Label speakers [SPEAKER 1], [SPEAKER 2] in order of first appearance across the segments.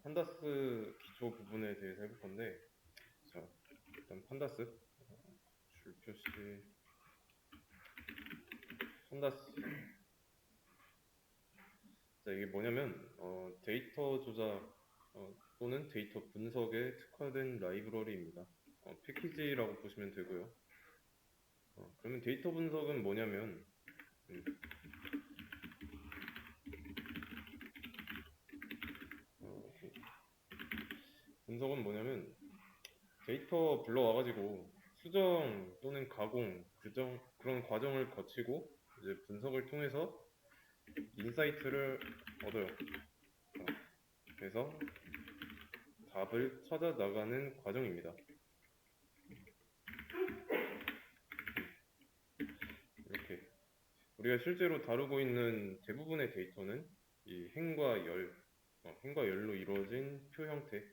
[SPEAKER 1] 판다스 기초 부분에 대해서 해볼 건데, 자, 일단 판다스 줄 표시 판다스. 자, 이게 뭐냐면 데이터 조작 또는 데이터 분석에 특화된 라이브러리입니다. 패키지라고 보시면 되고요. 그러면 데이터 분석은 뭐냐면 음, 어, 분석은 뭐냐면 데이터 불러와가지고 수정 또는 가공, 그런 과정을 거치고 이제 분석을 통해서 인사이트를 얻어요. 그래서 답을 찾아 나가는 과정입니다. 이렇게 우리가 실제로 다루고 있는 대부분의 데이터는 이 행과 열로 이루어진 표 형태,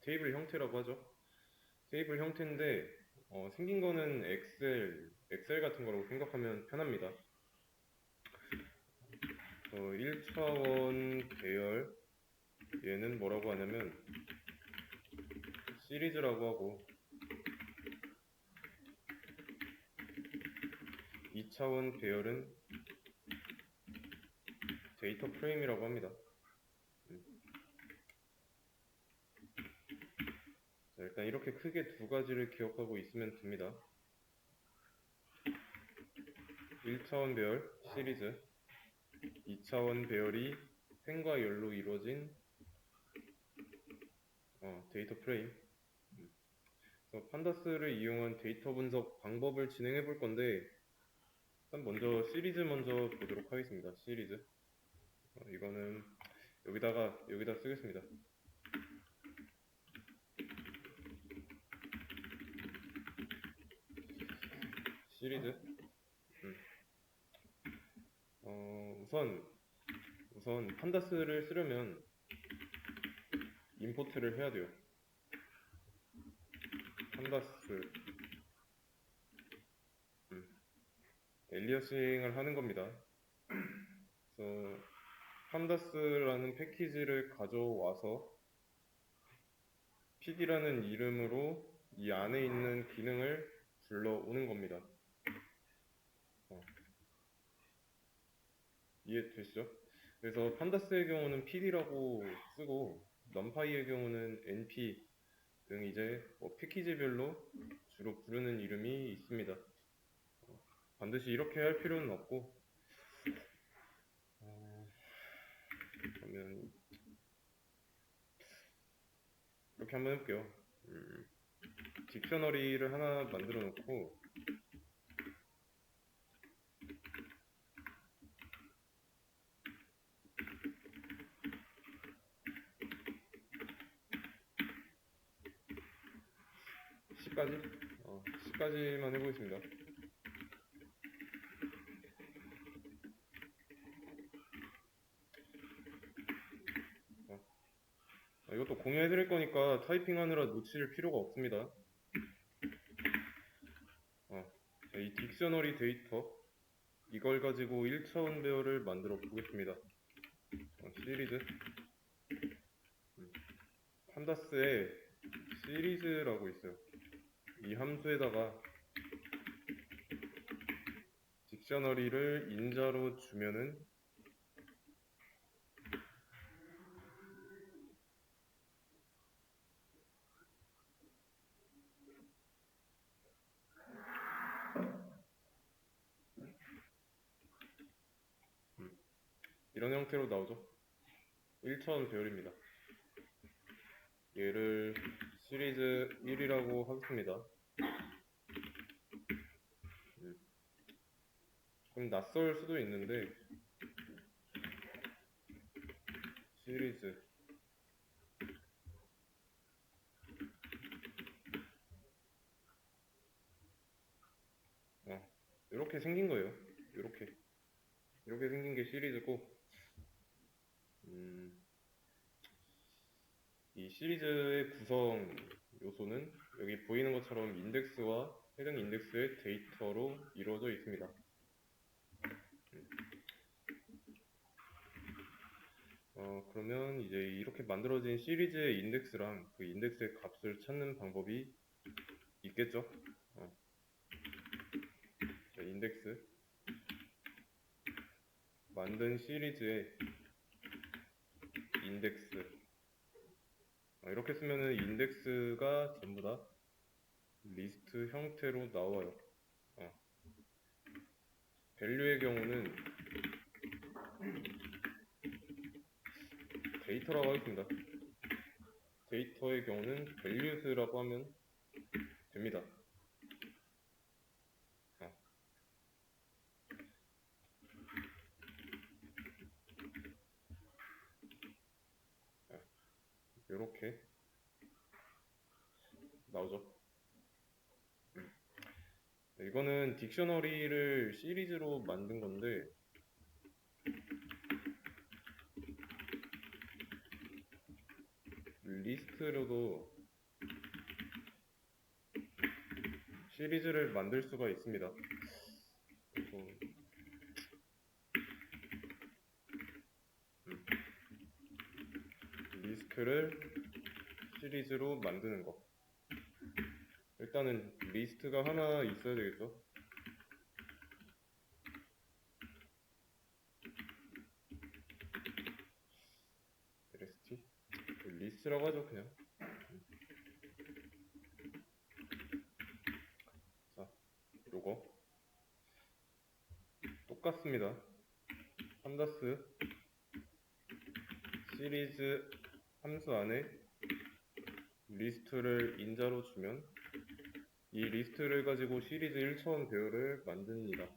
[SPEAKER 1] 테이블 형태라고 하죠. 테이블 형태인데 생긴 거는 엑셀 같은 거라고 생각하면 편합니다. 1차원 배열 얘는 뭐라고 하냐면 시리즈라고 하고 2차원 배열은 데이터 프레임이라고 합니다. 자, 일단 이렇게 크게 두 가지를 기억하고 있으면 됩니다. 1차원 배열 시리즈, 2차원 배열이 펜과 열로 이루어진 데이터 프레임. 그래서 판다스를 이용한 데이터 분석 방법을 진행해 볼 건데, 일단 먼저 시리즈 먼저 보도록 하겠습니다. 시리즈. 이거는 여기다 쓰겠습니다. 시리즈. 우선 판다스를 쓰려면 임포트를 해야 돼요. 판다스 엘리어싱을 하는 겁니다. 그래서 판다스라는 패키지를 가져와서 PD라는 이름으로 이 안에 있는 기능을 불러오는 겁니다. 이해되시죠? 그래서 판다스의 경우는 PD라고 쓰고 넘파이의 경우는 NP 등 이제 패키지별로 주로 부르는 이름이 있습니다. 반드시 이렇게 할 필요는 없고 그러면 이렇게 한번 해볼게요. 딕셔너리를 하나 만들어 놓고 C까지만 해보겠습니다. 이것도 공유해드릴 거니까 타이핑하느라 놓칠 필요가 없습니다. 이 딕셔너리 데이터 이걸 가지고 1차원 배열을 만들어 보겠습니다. 시리즈 판다스에 시리즈라고 있어요. 이 함수에다가 딕셔너리를 인자로 주면은 이런 형태로 나오죠. 1차원 배열입니다. 얘를 시리즈 1이라고 하겠습니다. 좀 낯설 수도 있는데 시리즈 이렇게 생긴 거예요. 이렇게 생긴 게 시리즈고 이 시리즈의 구성 요소는 여기 보이는 것처럼 인덱스와 해당 인덱스의 데이터로 이루어져 있습니다. 그러면 이제 이렇게 만들어진 시리즈의 인덱스랑 그 인덱스의 값을 찾는 방법이 있겠죠? 자, 인덱스 만든 시리즈의 인덱스 이렇게 쓰면은 인덱스가 전부 다 리스트 형태로 나와요. 밸류의 경우는 데이터라고 하겠습니다. 데이터의 경우는 values라고 하면 됩니다. 이렇게 나오죠. 이거는 딕셔너리를 시리즈로 만든 건데 리스트로도 시리즈를 만들 수가 있습니다. 그래서 리스트를 시리즈로 만드는 거. 일단은 리스트가 하나 있어야 되겠죠. LST 리스트라고 하죠 그냥. 자, 요거 똑같습니다. 판다스 시리즈 함수 안에 리스트를 인자로 주면 이 리스트를 가지고 시리즈 1차원 배열을 만듭니다.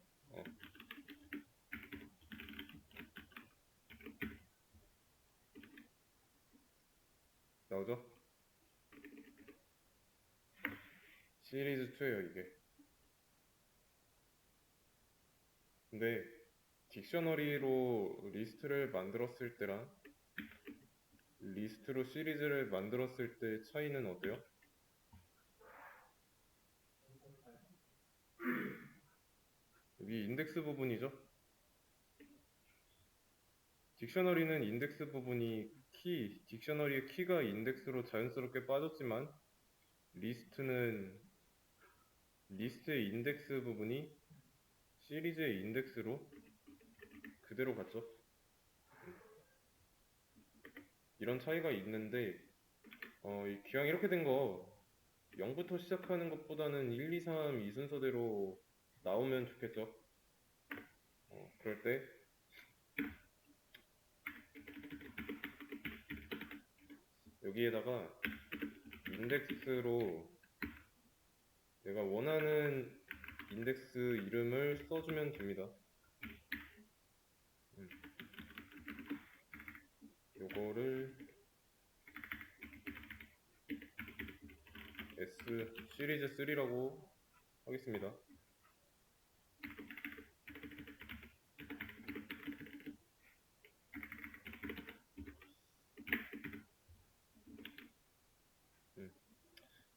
[SPEAKER 1] 나오죠? 시리즈 2예요 이게. 근데 딕셔너리로 리스트를 만들었을 때랑 리스트로 시리즈를 만들었을 때 차이는 어때요? 여기 인덱스 부분이죠? 딕셔너리는 인덱스 부분이 딕셔너리의 키가 인덱스로 자연스럽게 빠졌지만 리스트는 리스트의 인덱스 부분이 시리즈의 인덱스로 그대로 갔죠. 이런 차이가 있는데 기왕 이렇게 된 거 0부터 시작하는 것보다는 1, 2, 3 이 순서대로 나오면 좋겠죠. 그럴 때 여기에다가 인덱스로 내가 원하는 인덱스 이름을 써주면 됩니다. 요거를 S 시리즈 3라고 하겠습니다.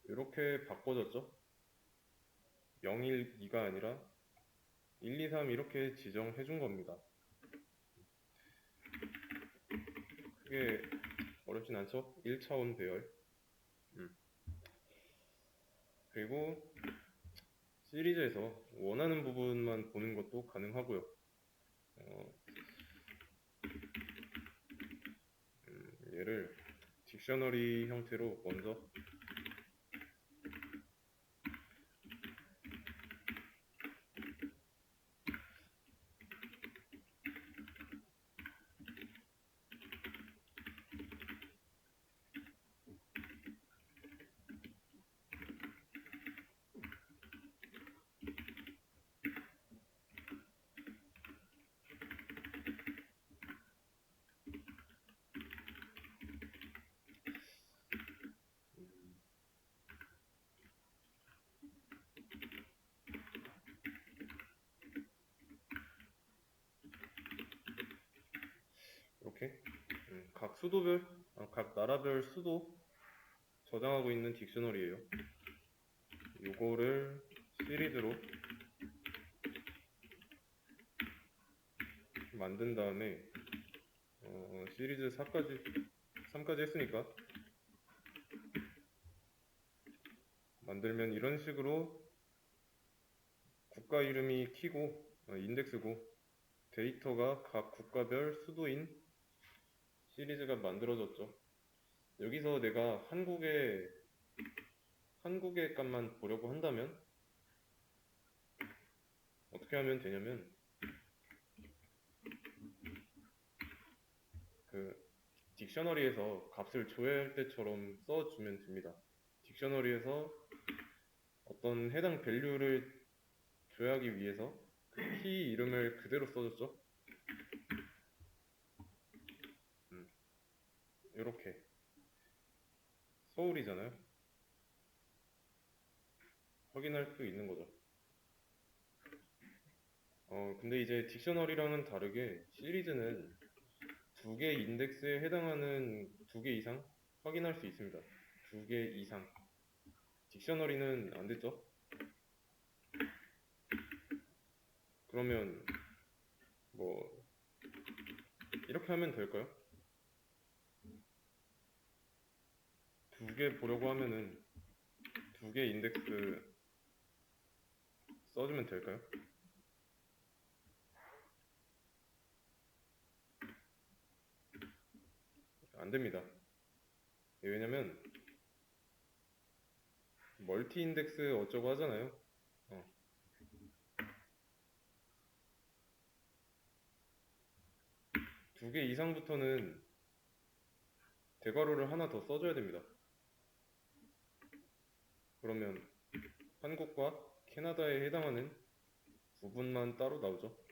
[SPEAKER 1] 이렇게 바꿔졌죠. 0, 1, 2가 아니라 1, 2, 3 이렇게 지정해 준 겁니다. 크게 어렵진 않죠? 1차원 배열. 그리고 시리즈에서 원하는 부분만 보는 것도 가능하고요. 얘를 딕셔너리 형태로 먼저 이렇게 각 수도별, 각 나라별 수도 저장하고 있는 딕셔너리예요. 요거를 시리즈로 만든 다음에 시리즈 3까지 했으니까 만들면 이런 식으로 국가 이름이 키고 인덱스고 데이터가 각 국가별 수도인 시리즈가 만들어졌죠. 여기서 내가 한국의 값만 보려고 한다면 어떻게 하면 되냐면 그 딕셔너리에서 값을 조회할 때처럼 써주면 됩니다. 딕셔너리에서 어떤 해당 밸류를 조회하기 위해서 그 키 이름을 그대로 써줬죠. 이렇게 서울이잖아요. 확인할 수 있는 거죠. 근데 이제 딕셔너리랑은 다르게 시리즈는 두 개 인덱스에 해당하는 두 개 이상 확인할 수 있습니다. 두 개 이상. 딕셔너리는 안 됐죠? 그러면 뭐 이렇게 하면 될까요? 두 개 보려고 하면은 두 개 인덱스 써주면 될까요? 안 됩니다. 왜냐면 멀티 인덱스 어쩌고 하잖아요. 두 개 이상부터는 대괄호를 하나 더 써줘야 됩니다. 그러면 한국과 캐나다에 해당하는 부분만 따로 나오죠.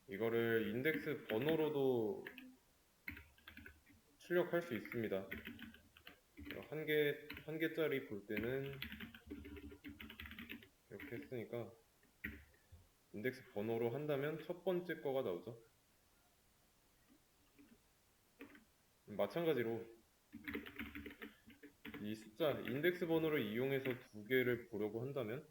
[SPEAKER 1] 이거를 인덱스 번호로도 출력할 수 있습니다. 한 개짜리 볼 때는 이렇게 했으니까 인덱스 번호로 한다면 첫 번째 거가 나오죠. 마찬가지로 이 숫자 인덱스 번호를 이용해서 두 개를 보려고 한다면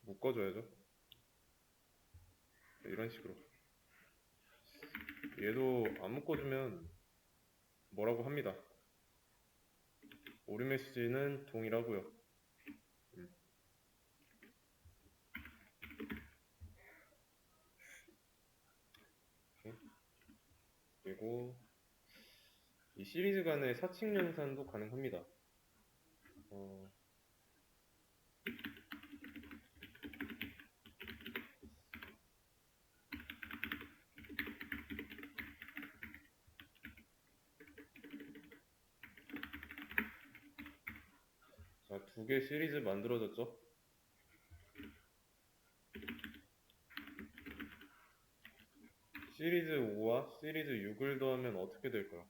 [SPEAKER 1] 묶어줘야죠. 이런 식으로. 얘도 안 묶어주면 뭐라고 합니다. 오류 메시지는 동일하고요. 그리고 이 시리즈 간의 사칙 연산도 가능합니다. 자, 두 개 시리즈 만들어졌죠? 시리즈 5와 시리즈 6을 더하면 어떻게 될까요?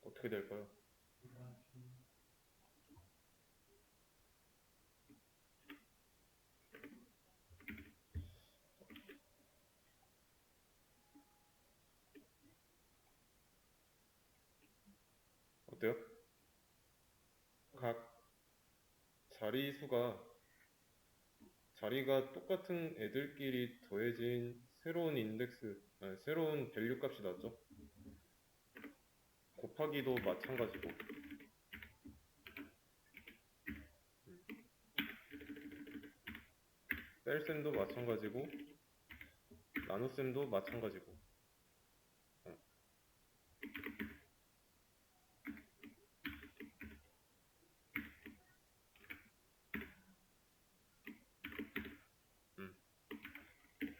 [SPEAKER 1] 어떻게 될까요? 어때요? 각 자리가 똑같은 애들끼리 더해진 새로운 새로운 밸류 값이 나왔죠? 곱하기도 마찬가지고 뺄셈도 마찬가지고 나눗셈도 마찬가지고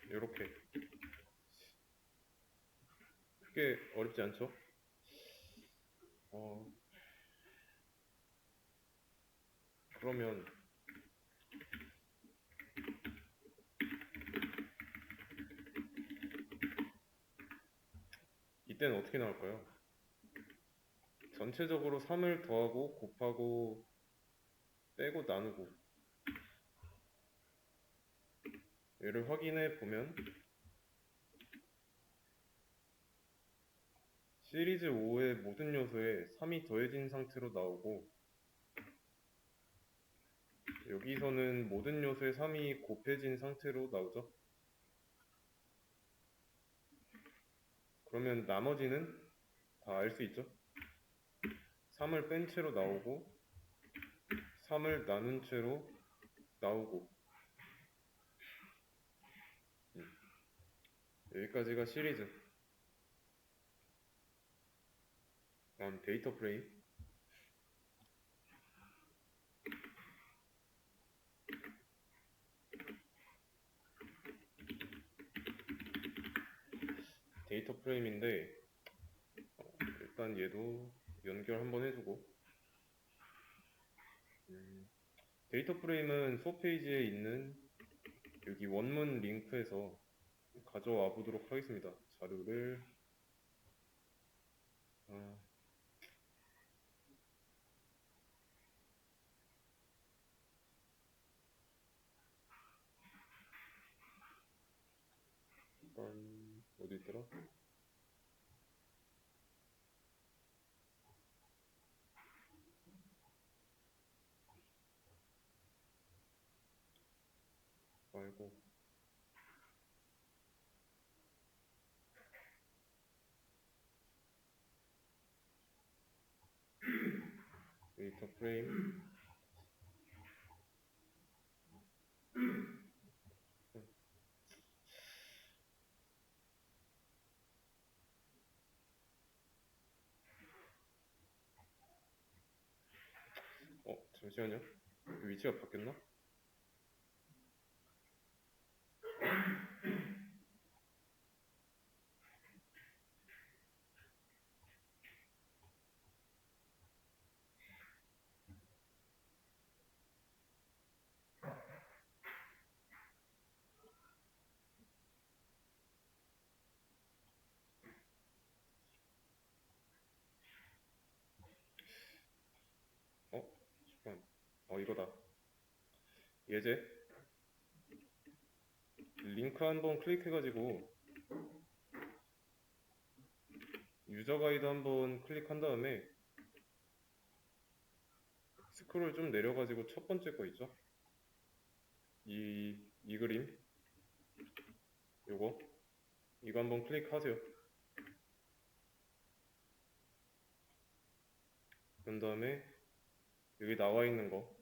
[SPEAKER 1] 이렇게 크게 어렵지 않죠? 그러면 이때는 어떻게 나올까요? 전체적으로 3을 더하고 곱하고 빼고 나누고 얘를 확인해 보면 시리즈 5의 모든 요소에 3이 더해진 상태로 나오고, 여기서는 모든 요소에 3이 곱해진 상태로 나오죠. 그러면 나머지는 다 알 수 있죠. 3을 뺀 채로 나오고 3을 나눈 채로 나오고, 여기까지가 시리즈. 다음 데이터 프레임. 데이터 프레임인데 일단 얘도 연결 한번 해주고, 데이터 프레임은 수업 페이지에 있는 여기 원문 링크에서 가져와 보도록 하겠습니다. 자료를 어디 있더라? 말고 데이터 프레임. 잠시만요. 그 위치가 바뀌었나? 잠깐. 이거다. 예제 링크 한번 클릭해가지고 유저 가이드 한번 클릭한 다음에 스크롤 좀 내려가지고 첫 번째 거 있죠? 이 그림, 이거 한번 클릭하세요. 그런 다음에 여기 나와 있는 거,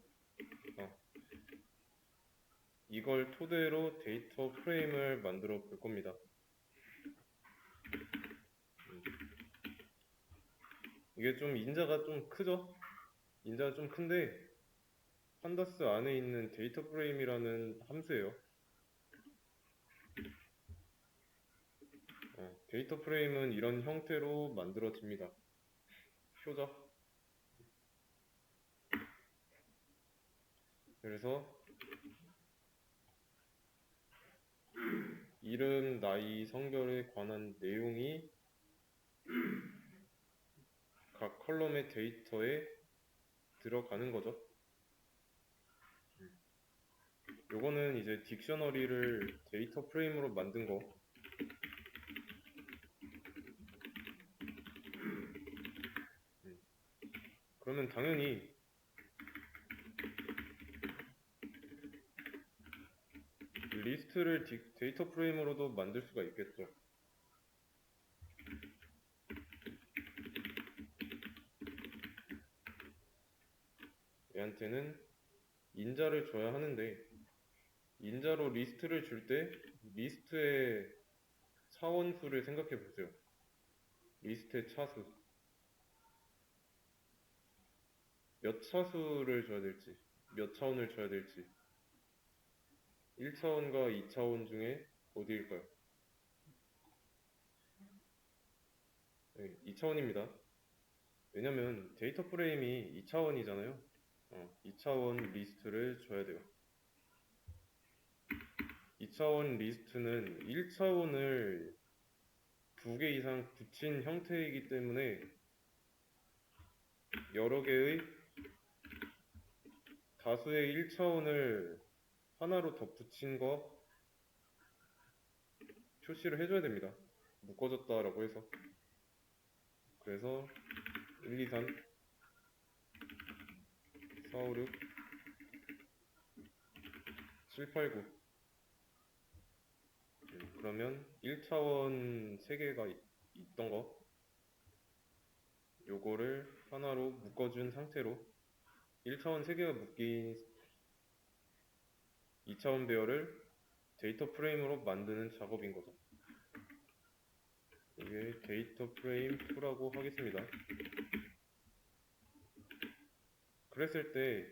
[SPEAKER 1] 이걸 토대로 데이터 프레임을 만들어 볼 겁니다. 이게 좀 인자가 좀 크죠? 인자가 좀 큰데 판다스 안에 있는 데이터 프레임이라는 함수예요. 데이터 프레임은 이런 형태로 만들어집니다. 표죠. 그래서 이름, 나이, 성별에 관한 내용이 각 컬럼의 데이터에 들어가는 거죠. 요거는 이제 딕셔너리를 데이터 프레임으로 만든 거. 그러면 당연히 리스트를 데이터 프레임으로도 만들 수가 있겠죠. 얘한테는 인자를 줘야 하는데, 인자로 리스트를 줄 때 리스트의 차원수를 생각해 보세요. 리스트의 차수. 몇 차수를 줘야 될지, 몇 차원을 줘야 될지. 1차원과 2차원 중에 어디일까요? 네, 2차원입니다. 왜냐면 데이터 프레임이 2차원이잖아요. 2차원 리스트를 줘야 돼요. 2차원 리스트는 1차원을 2개 이상 붙인 형태이기 때문에 여러 개의 다수의 1차원을 하나로 덧붙인 거 표시를 해줘야 됩니다. 묶어졌다라고 해서. 그래서 1, 2, 3, 4, 5, 6, 7, 8, 9. 그러면 1차원 3개가 있던 거, 요거를 하나로 묶어준 상태로 1차원 3개가 묶인 2차원 배열을 데이터 프레임으로 만드는 작업인 거죠. 이게 데이터 프레임 2라고 하겠습니다. 그랬을 때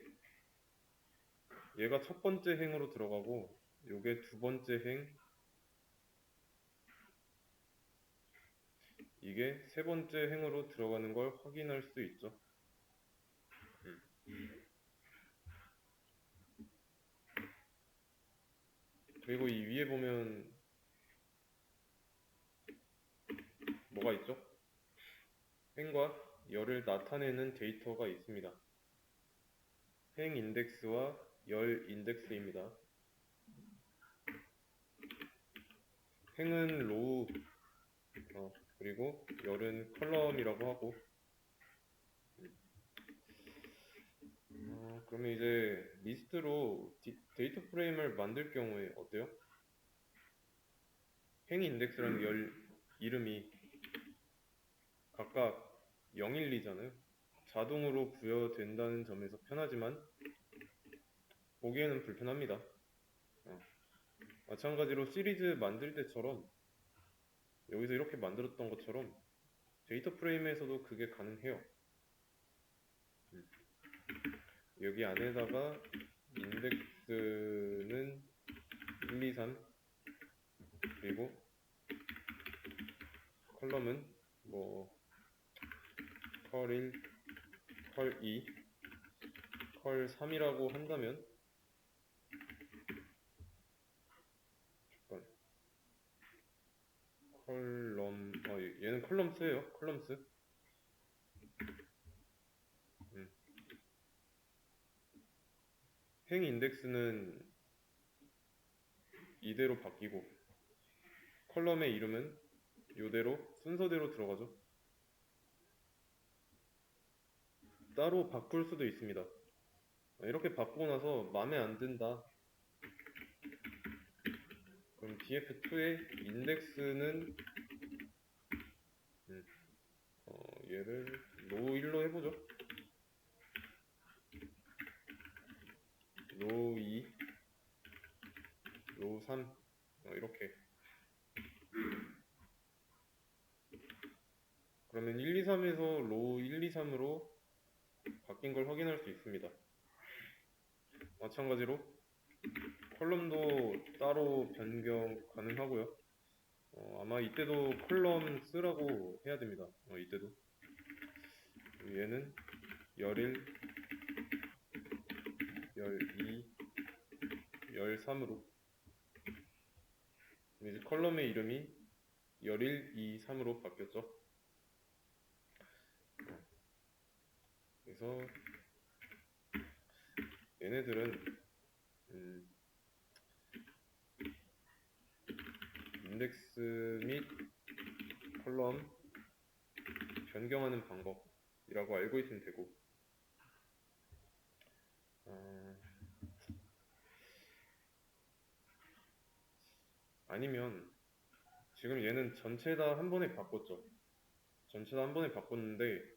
[SPEAKER 1] 얘가 첫 번째 행으로 들어가고 요게 두 번째 행, 이게 세 번째 행으로 들어가는 걸 확인할 수 있죠. 그리고 이 위에 보면 뭐가 있죠? 행과 열을 나타내는 데이터가 있습니다. 행 인덱스와 열 인덱스입니다. 행은 로우, 그리고 열은 컬럼이라고 하고, 그러면 이제 리스트로 데이터 프레임을 만들 경우에 어때요? 행 인덱스랑 열 이름이 각각 0, 1, 2잖아요. 자동으로 부여된다는 점에서 편하지만 보기에는 불편합니다. 마찬가지로 시리즈 만들 때처럼 여기서 이렇게 만들었던 것처럼 데이터 프레임에서도 그게 가능해요. 여기 안에다가 인덱스는 1, 2, 3, 그리고 컬럼은 뭐 컬1, 컬2, 컬3이라고 한다면, 컬럼, 얘는 컬럼스예요. 컬럼스. 행 인덱스는 이대로 바뀌고 컬럼의 이름은 이대로 순서대로 들어가죠. 따로 바꿀 수도 있습니다. 이렇게 바꾸고 나서 마음에 안 든다. 그럼 df2의 인덱스는 얘를 로1로 해보죠. 로2, 로3 이렇게. 그러면 1, 2, 3에서 로 1, 2, 3으로 바뀐 걸 확인할 수 있습니다. 마찬가지로 컬럼도 따로 변경 가능하고요. 아마 이때도 컬럼 쓰라고 해야 됩니다. 이때도. 얘는 열1, 열2, 열3으로. 이제 컬럼의 이름이 열1, 2, 3으로 바뀌었죠. 그래서 얘네들은 인덱스 및 컬럼 변경하는 방법이라고 알고 있으면 되고, 아니면 지금 얘는 전체 다 한 번에 바꿨죠. 전체 다 한 번에 바꿨는데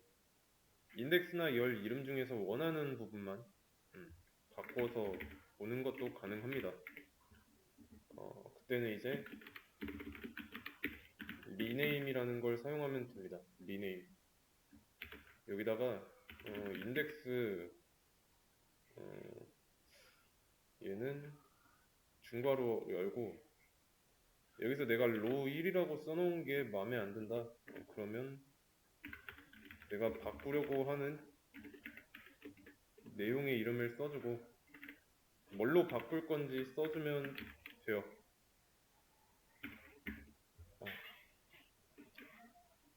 [SPEAKER 1] 인덱스나 열 이름 중에서 원하는 부분만 바꿔서 오는 것도 가능합니다. 그때는 이제 리네임이라는 걸 사용하면 됩니다. 리네임. 여기다가 인덱스 얘는 중괄호 열고, 여기서 내가 로 1이라고 써놓은 게 마음에 안 든다. 그러면 내가 바꾸려고 하는 내용의 이름을 써주고 뭘로 바꿀 건지 써주면 돼요.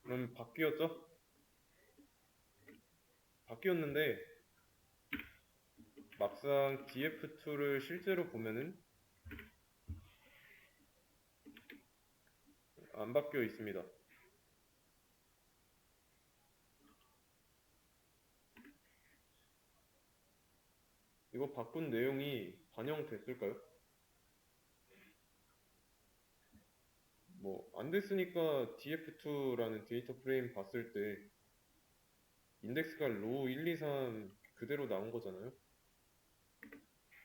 [SPEAKER 1] 그럼 바뀌었죠? 바뀌었는데 막상 df2를 실제로 보면은 안 바뀌어 있습니다. 이거 바꾼 내용이 반영됐을까요? 뭐 안 됐으니까 df2라는 데이터 프레임 봤을 때 인덱스가 로우 1, 2, 3 그대로 나온 거잖아요.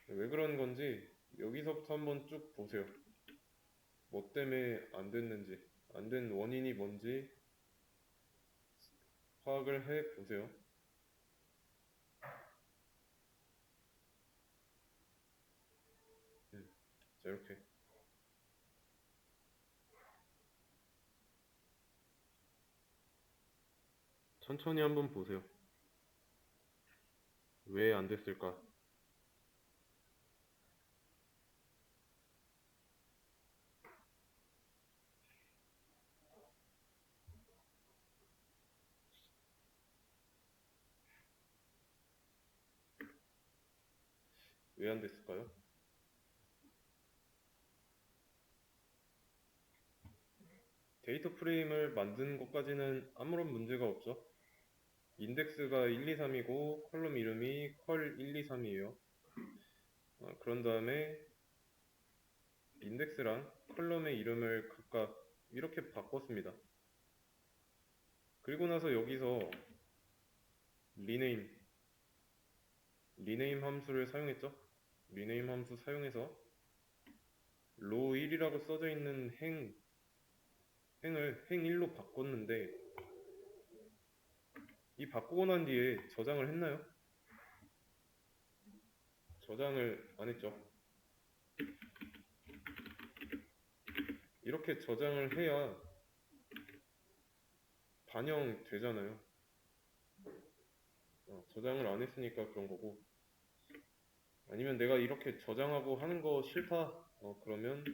[SPEAKER 1] 왜 그런 건지 여기서부터 한번 쭉 보세요. 뭐 때문에 안 됐는지, 안 된 원인이 뭔지 파악을 해 보세요. 자, 이렇게. 천천히 한번 보세요. 왜 안 됐을까? 왜 안 됐을까요? 데이터 프레임을 만드는 것까지는 아무런 문제가 없죠. 인덱스가 1, 2, 3이고 컬럼 이름이 컬 1, 2, 3이에요. 그런 다음에 인덱스랑 컬럼의 이름을 각각 이렇게 바꿨습니다. 그리고 나서 여기서 리네임 함수를 사용했죠. 리네임 함수 사용해서 로 1이라고 써져 있는 행을 행 1로 바꿨는데 이 바꾸고 난 뒤에 저장을 했나요? 저장을 안 했죠. 이렇게 저장을 해야 반영되잖아요. 저장을 안 했으니까 그런 거고, 아니면 내가 이렇게 저장하고 하는 거 싫다, 그러면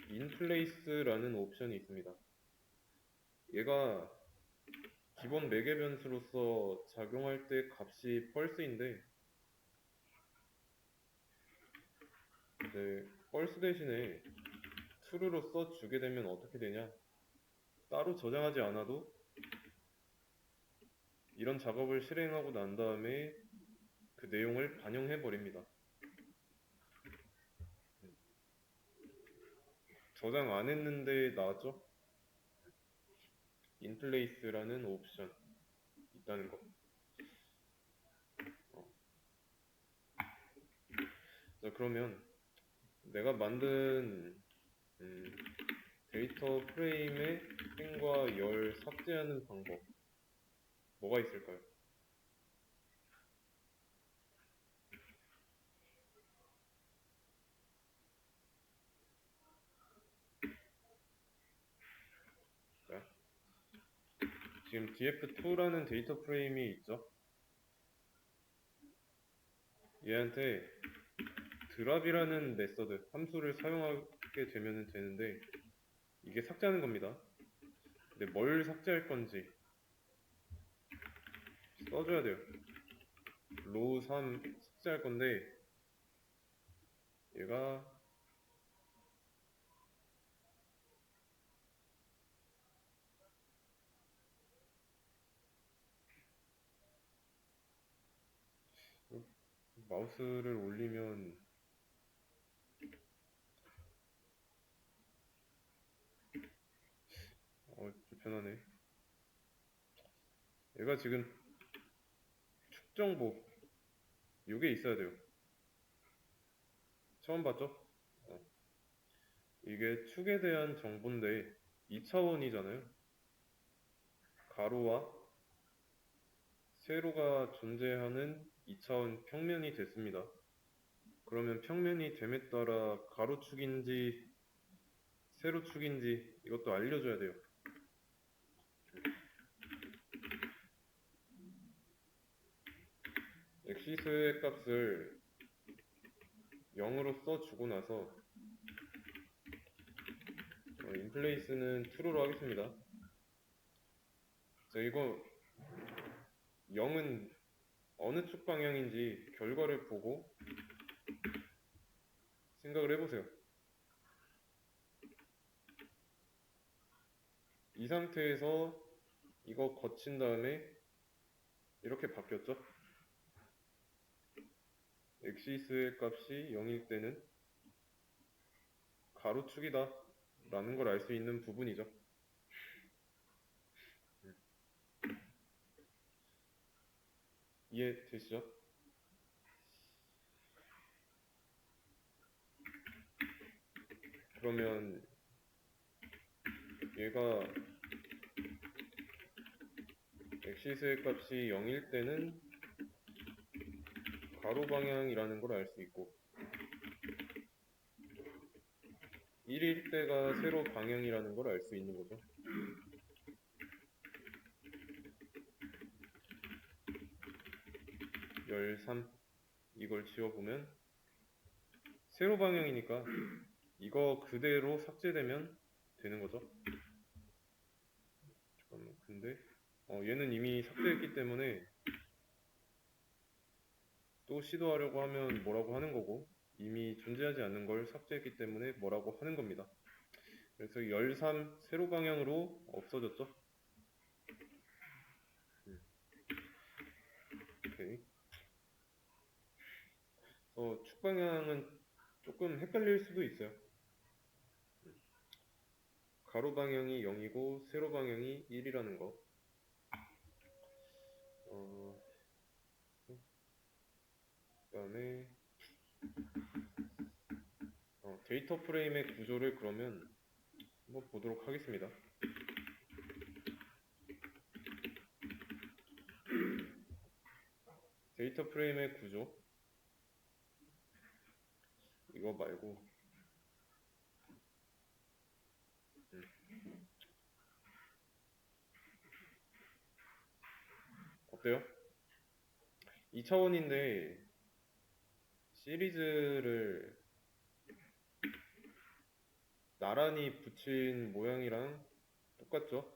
[SPEAKER 1] inplace라는 옵션이 있습니다. 얘가 기본 매개 변수로서 작용할 때 값이 false인데 이제 false 대신에 true로 써주게 되면 어떻게 되냐, 따로 저장하지 않아도 이런 작업을 실행하고 난 다음에 그 내용을 반영해 버립니다. 저장 안 했는데 나왔죠? inplace라는 옵션 있다는 거. 자, 그러면 내가 만든 데이터 프레임의 행과 열 삭제하는 방법 뭐가 있을까요? 자, 지금 df2라는 데이터 프레임이 있죠? 얘한테 드랍이라는 메서드 함수를 사용하게 되면 되는데 이게 삭제하는 겁니다. 근데 뭘 삭제할 건지 써줘야 돼요. 로우 3 삭제할 건데 얘가 마우스를 올리면 불편하네. 얘가 지금 축정보 이게 있어야 돼요. 처음 봤죠? 이게 축에 대한 정보인데 2차원이잖아요. 가로와 세로가 존재하는 2차원 평면이 됐습니다. 그러면 평면이 됨에 따라 가로축인지 세로축인지 이것도 알려줘야 돼요. 엑시스의 값을 0으로 써주고 나서 인플레이스는 true로 하겠습니다. 자, 이거 0은 어느 축 방향인지 결과를 보고 생각을 해보세요. 이 상태에서 이거 거친 다음에 이렇게 바뀌었죠? 엑시스의 값이 0일 때는 가로축이다 라는 걸 알 수 있는 부분이죠. 이해되시죠? 그러면 얘가 엑시스의 값이 0일 때는 가로 방향이라는 걸 알 수 있고 1일 때가 세로 방향이라는 걸 알 수 있는 거죠. (13) 이걸 지워보면 세로 방향이니까 이거 그대로 삭제되면 되는 거죠. 잠깐만, 근데 얘는 이미 삭제했기 때문에 또 시도하려고 하면 뭐라고 하는 거고 이미 존재하지 않는 걸 삭제했기 때문에 뭐라고 하는 겁니다. 그래서 13 세로 방향으로 없어졌죠. 오케이. 축 방향은 조금 헷갈릴 수도 있어요. 가로 방향이 0이고 세로 방향이 1이라는 거. 그다음에 데이터 프레임의 구조를 그러면 한번 보도록 하겠습니다. 데이터 프레임의 구조 이거 말고 어때요? 2차원인데 시리즈를 나란히 붙인 모양이랑 똑같죠?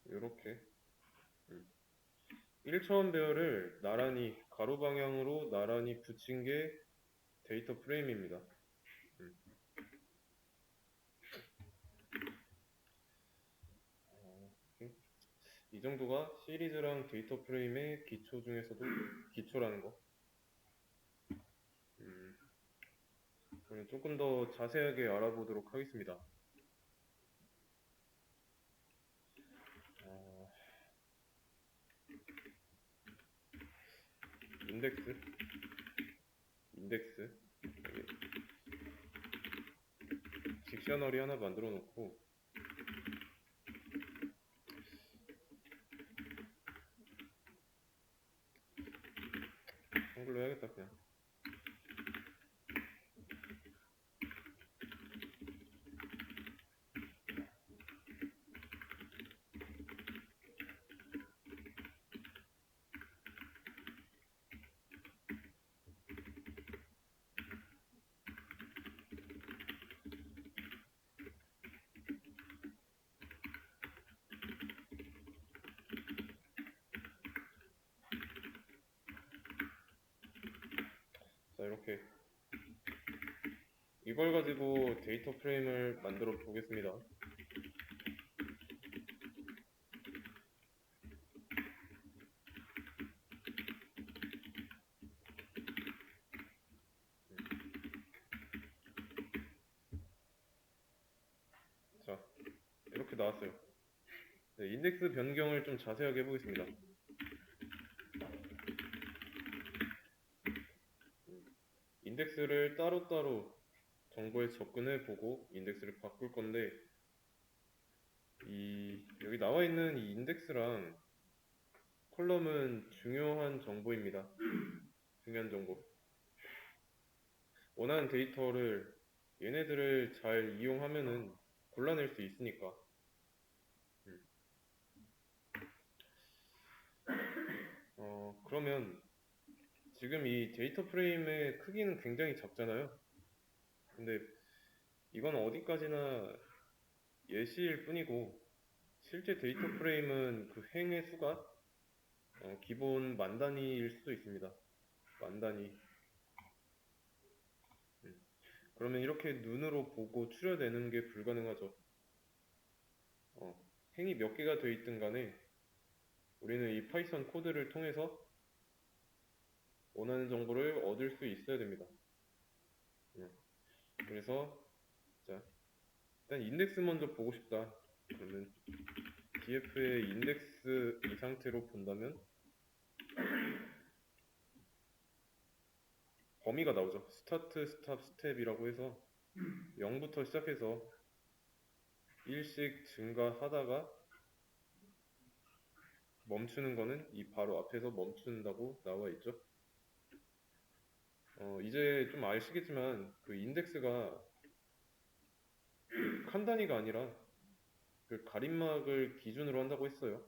[SPEAKER 1] 이렇게 1차원 배열을 나란히 가로 방향으로 나란히 붙인 게 데이터 프레임입니다. 이 정도가 시리즈랑 데이터 프레임의 기초 중에서도 기초라는 거. 그러면 조금 더 자세하게 알아보도록 하겠습니다. 인덱스 딕셔너리 하나 만들어 놓고 한글로 해야겠다 그냥. 자, 이렇게 이걸 가지고 데이터 프레임을 만들어 보겠습니다. 자, 이렇게 나왔어요. 네, 인덱스 변경을 좀 자세하게 해보겠습니다. 인덱스를 따로따로 정보에 접근해 보고 인덱스를 바꿀 건데 여기 나와 있는 이 인덱스랑 컬럼은 중요한 정보입니다. 중요한 정보. 원하는 데이터를 얘네들을 잘 이용하면은 골라낼 수 있으니까. 그러면 지금 이 데이터 프레임의 크기는 굉장히 작잖아요. 근데 이건 어디까지나 예시일 뿐이고 실제 데이터 프레임은 그 행의 수가 기본 만 단위일 수도 있습니다. 만 단위. 그러면 이렇게 눈으로 보고 추려내는 게 불가능하죠. 행이 몇 개가 돼 있든 간에 우리는 이 파이썬 코드를 통해서 원하는 정보를 얻을 수 있어야 됩니다. 그래서 자, 일단 인덱스 먼저 보고 싶다. 그러면 df의 인덱스 이 상태로 본다면 범위가 나오죠. 스타트, 스탑, 스텝이라고 해서 0부터 시작해서 1씩 증가하다가 멈추는 거는 이 바로 앞에서 멈춘다고 나와 있죠. 이제 좀 아시겠지만 그 인덱스가 칸 단위가 아니라 그 가림막을 기준으로 한다고 했어요.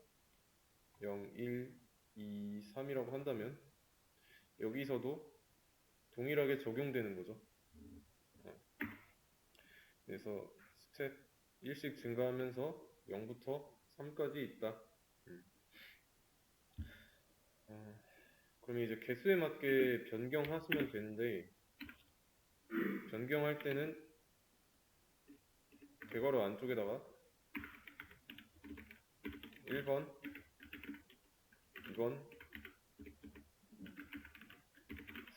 [SPEAKER 1] 0, 1, 2, 3이라고 한다면 여기서도 동일하게 적용되는 거죠. 그래서 스텝 1씩 증가하면서 0부터 3까지 있다. 그러면 이제 개수에 맞게 변경하시면 되는데 변경할 때는 괄호 안쪽에다가 1번, 2번,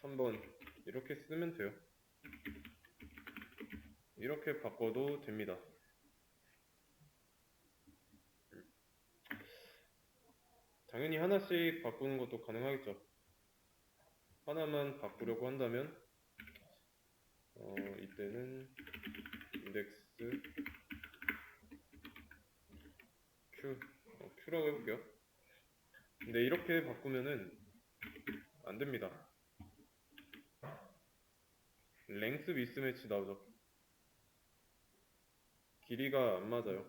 [SPEAKER 1] 3번 이렇게 쓰면 돼요. 이렇게 바꿔도 됩니다. 당연히 하나씩 바꾸는 것도 가능하겠죠. 하나만 바꾸려고 한다면 이때는 인덱스 Q라고 해볼게요. 근데 이렇게 바꾸면은 안 됩니다. 랭스 미스매치 나오죠. 길이가 안 맞아요.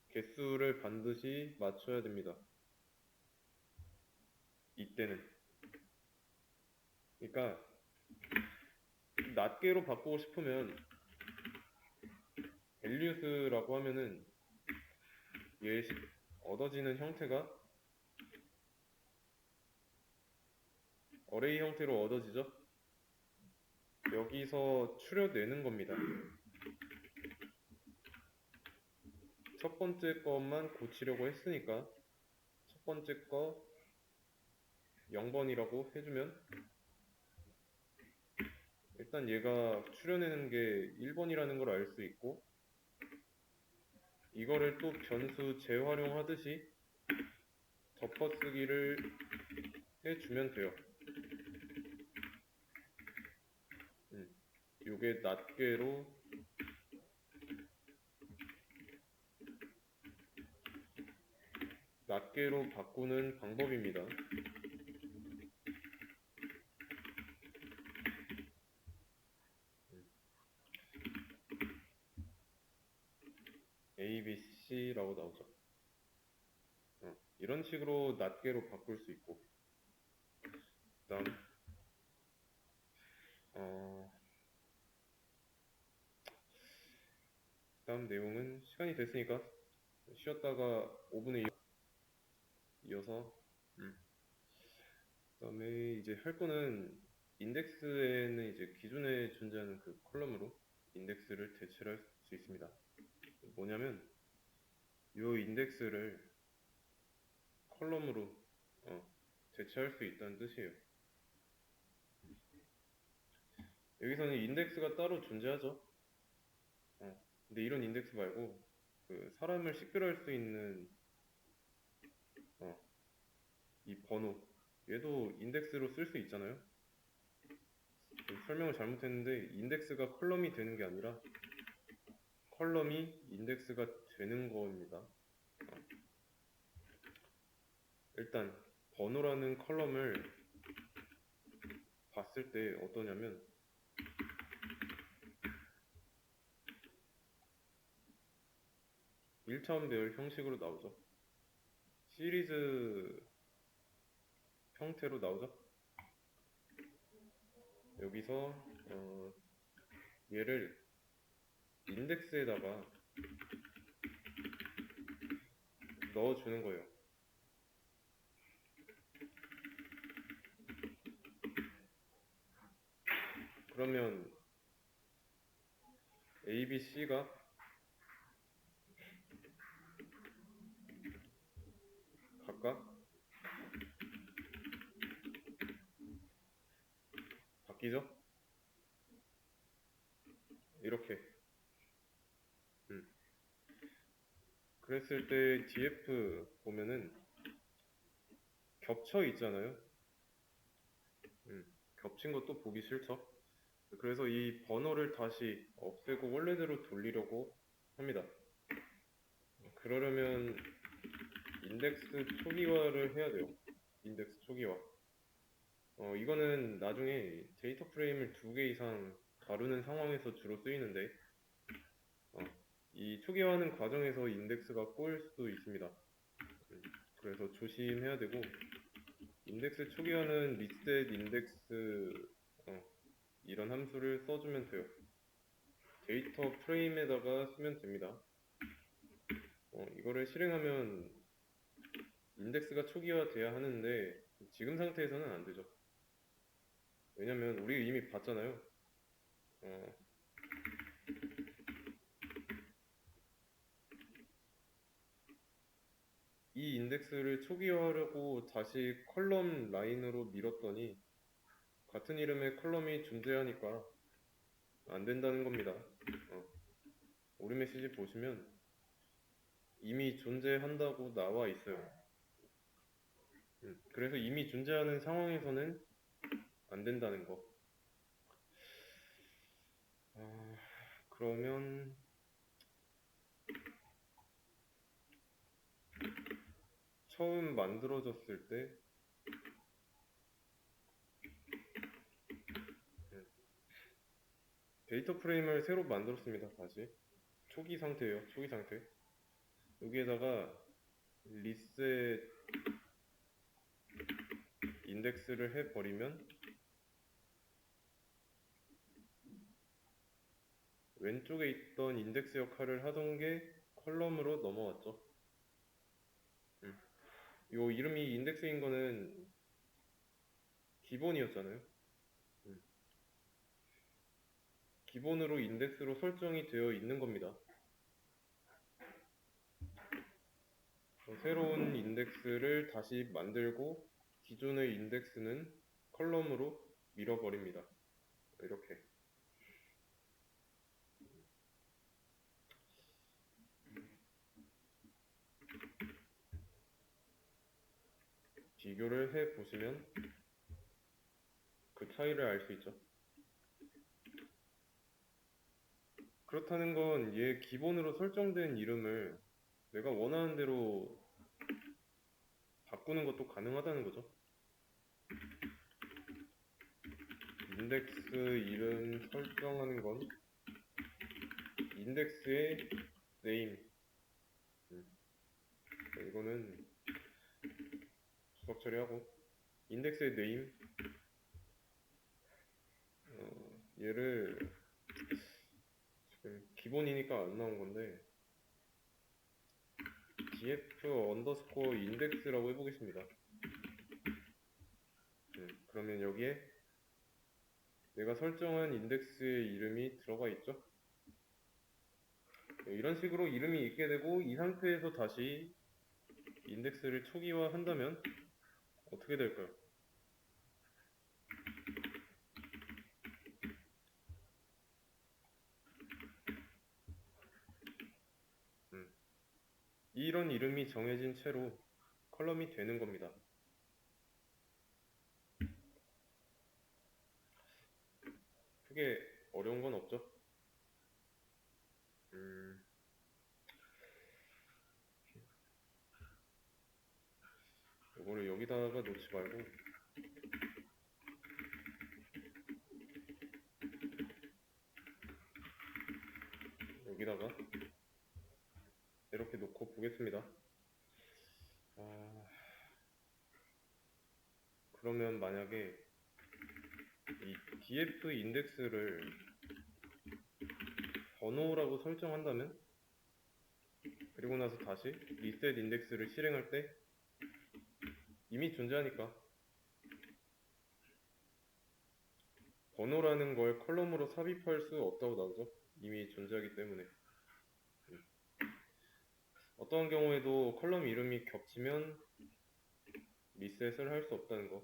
[SPEAKER 1] 개수를 반드시 맞춰야 됩니다. 이때는. 그러니까 낱개로 바꾸고 싶으면 values라고 하면은 얘 얻어지는 형태가 어레이 형태로 얻어지죠. 여기서 추려내는 겁니다. 첫 번째 것만 고치려고 했으니까 첫 번째 거 0번이라고 해주면 일단 얘가 추려내는 게 1번이라는 걸 알 수 있고 이거를 또 변수 재활용하듯이 덮어쓰기를 해주면 돼요. 요게 낱개로 바꾸는 방법입니다. A, B, C라고 나오죠. 이런 식으로 낱개로 바꿀 수 있고 다음 내용은 시간이 됐으니까 쉬었다가 5분에 이어서 그다음에 이제 할 거는 인덱스에는 이제 기존에 존재하는 그 컬럼으로 인덱스를 대체할 수 있습니다. 뭐냐면 이 인덱스를 컬럼으로 대체할 수 있다는 뜻이에요. 여기서는 인덱스가 따로 존재하죠. 근데 이런 인덱스 말고 그 사람을 식별할 수 있는 이 번호 얘도 인덱스로 쓸 수 있잖아요. 설명을 잘못했는데 인덱스가 컬럼이 되는 게 아니라 컬럼이 인덱스가 되는 겁니다. 일단 번호라는 컬럼을 봤을 때 어떠냐면 1차원 배열 형식으로 나오죠. 시리즈 형태로 나오죠. 여기서 얘를 인덱스에다가 넣어주는 거예요. 그러면 A, B, C가 각각 바뀌죠? 이렇게. 음. 그랬을 때 df 보면은 겹쳐 있잖아요. 겹친 것도 보기 싫죠. 그래서 이 번호를 다시 없애고 원래대로 돌리려고 합니다. 그러려면 인덱스 초기화를 해야 돼요. 인덱스 초기화. 이거는 나중에 데이터 프레임을 2개 이상 다루는 상황에서 주로 쓰이는데, 어, 이 초기화하는 과정에서 인덱스가 꼬일 수도 있습니다. 그래서 조심해야 되고, 인덱스 초기화는 reset 인덱스 이런 함수를 써주면 돼요. 데이터 프레임에다가 쓰면 됩니다. 이거를 실행하면 인덱스가 초기화돼야 하는데 지금 상태에서는 안 되죠. 왜냐면 우리 이미 봤잖아요. 이 인덱스를 초기화하려고 다시 컬럼 라인으로 밀었더니 같은 이름의 컬럼이 존재하니까 안 된다는 겁니다. 오류 메시지 보시면 이미 존재한다고 나와 있어요. 그래서 이미 존재하는 상황에서는 안 된다는 거. 그러면 처음 만들어졌을 때 데이터 프레임을 새로 만들었습니다. 다시 초기 상태예요. 초기 상태. 여기에다가 리셋 인덱스를 해버리면 왼쪽에 있던 인덱스 역할을 하던 게 컬럼으로 넘어왔죠. 요 이름이 인덱스인 거는 기본이었잖아요. 기본으로 인덱스로 설정이 되어 있는 겁니다. 새로운 인덱스를 다시 만들고 기존의 인덱스는 컬럼으로 밀어버립니다. 이렇게. 비교를 해 보시면 그 차이를 알 수 있죠. 그렇다는 건 얘 기본으로 설정된 이름을 내가 원하는 대로 바꾸는 것도 가능하다는 거죠. 인덱스 이름 설정하는 건 인덱스의 name. 이거는 주석 처리하고 인덱스의 name 얘를 지금 기본이니까 안 나온 건데 df 언더스코어 인덱스라고 해보겠습니다. 그러면 여기에 내가 설정한 인덱스의 이름이 들어가 있죠. 이런 식으로 이름이 있게 되고 이 상태에서 다시 인덱스를 초기화 한다면 어떻게 될까요? 이런 이름이 정해진 채로 컬럼이 되는 겁니다. 크게 어려운 건 없죠? 이거를 여기다가 놓지 말고 여기다가 이렇게 놓고 보겠습니다. 그러면 만약에 이 df 인덱스를 번호라고 설정한다면 그리고 나서 다시 reset 인덱스를 실행할 때 이미 존재하니까 번호라는 걸 컬럼으로 삽입할 수 없다고 나오죠. 이미 존재하기 때문에 어떠한 경우에도 컬럼 이름이 겹치면 리셋을 할 수 없다는 거.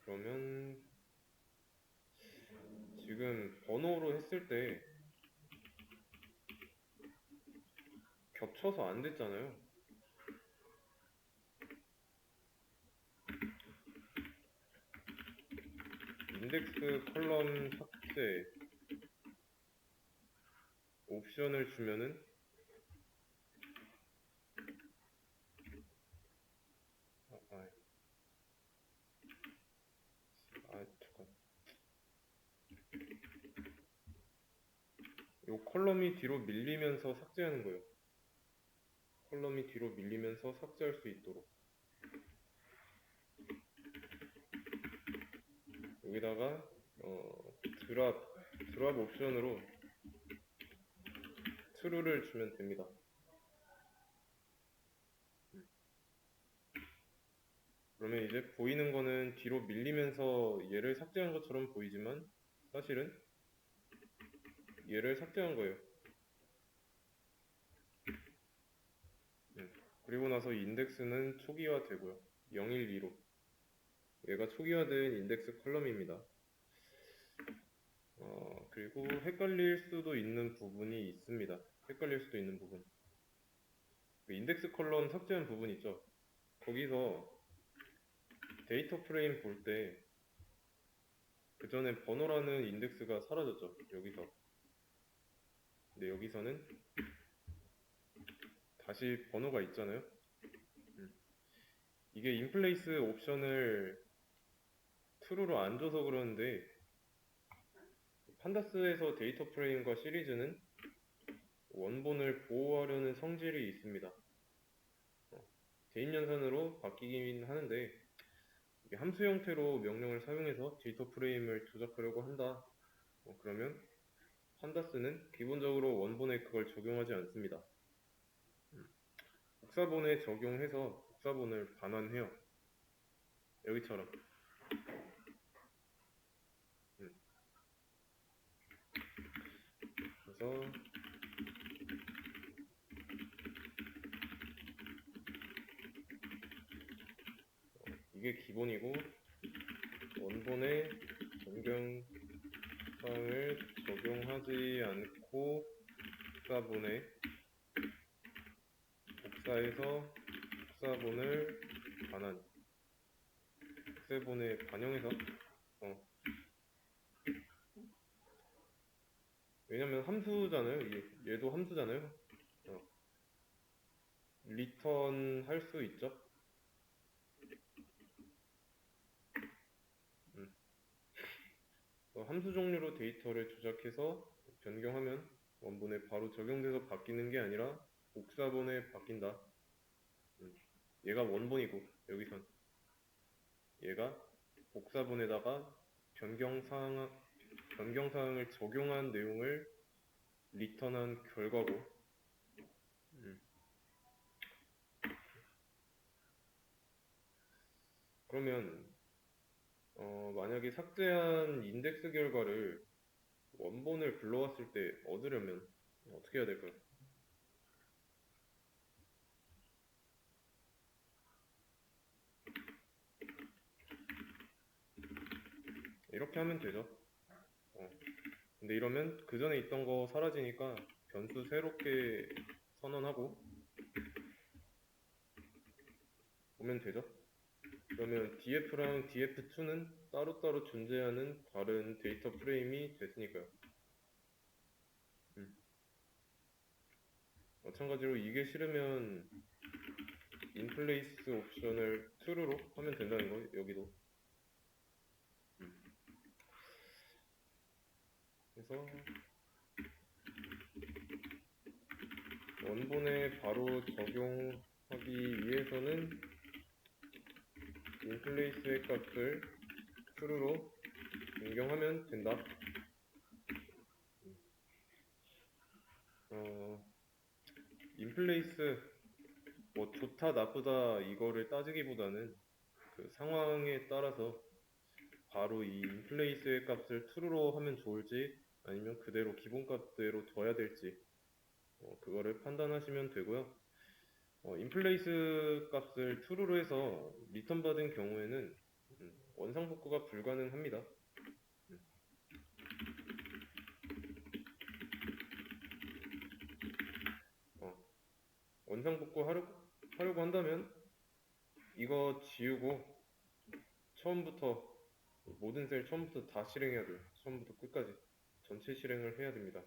[SPEAKER 1] 그러면 지금 번호로 했을 때 겹쳐서 안 됐잖아요. 인덱스 컬럼 삭제 옵션을 주면은 잠깐. 요 컬럼이 뒤로 밀리면서 삭제하는 거예요. 컬럼이 뒤로 밀리면서 삭제할 수 있도록 여기다가 드랍 옵션으로 true를 주면 됩니다. 그러면 이제 보이는 거는 뒤로 밀리면서 얘를 삭제한 것처럼 보이지만 사실은 얘를 삭제한 거예요. 그리고 나서 인덱스는 초기화 되고요. 012로 얘가 초기화된 인덱스 컬럼입니다. 그리고 헷갈릴 수도 있는 부분이 있습니다. 헷갈릴 수도 있는 부분. 그 인덱스 컬럼 삭제한 부분 있죠. 거기서 데이터 프레임 볼 때 그 전에 번호라는 인덱스가 사라졌죠. 여기서. 근데 여기서는 다시 번호가 있잖아요. 이게 인플레이스 옵션을 true로 안 줘서 그러는데 판다스에서 데이터 프레임과 시리즈는 원본을 보호하려는 성질이 있습니다. 대입 연산으로 바뀌긴 하는데 이게 함수 형태로 명령을 사용해서 데이터 프레임을 조작하려고 한다. 그러면 판다스는 기본적으로 원본에 그걸 적용하지 않습니다. 복사본에 적용해서 복사본을 반환해요. 여기처럼. 그래서 이게 기본이고 원본에 변경사항을 적용하지 않고 복사해서 복사본을 반환 복사본에 반영해서 왜냐면 함수잖아요. 얘도 함수잖아요. 리턴 할 수 있죠. 함수 종류로 데이터를 조작해서 변경하면 원본에 바로 적용돼서 바뀌는 게 아니라 복사본에 바뀐다. 얘가 원본이고 여기선 얘가 복사본에다가 변경사항을 적용한 내용을 리턴한 결과고 그러면 만약에 삭제한 인덱스 결과를 원본을 불러왔을 때 얻으려면 어떻게 해야 될까요? 이렇게 하면 되죠. 근데 이러면 그 전에 있던 거 사라지니까 변수 새롭게 선언하고 보면 되죠. 그러면 df랑 df2는 따로따로 존재하는 다른 데이터 프레임이 됐으니까요. 마찬가지로 이게 싫으면 인플레이스 옵션을 true로 하면 된다는 거 여기도. 그래서 원본에 바로 적용하기 위해서는 인플레이스의 값을 true로 변경하면 된다. 인플레이스 뭐 좋다 나쁘다 이거를 따지기보다는 그 상황에 따라서 바로 이 인플레이스의 값을 true로 하면 좋을지 아니면 그대로 기본 값대로 둬야 될지 그거를 판단하시면 되고요. 인플레이스 값을 true로 해서 리턴 받은 경우에는 원상복구가 불가능합니다. 어, 원상복구 하려고 한다면 이거 지우고 처음부터 모든 셀 처음부터 다 실행해야 돼요. 처음부터 끝까지 전체 실행을 해야 됩니다.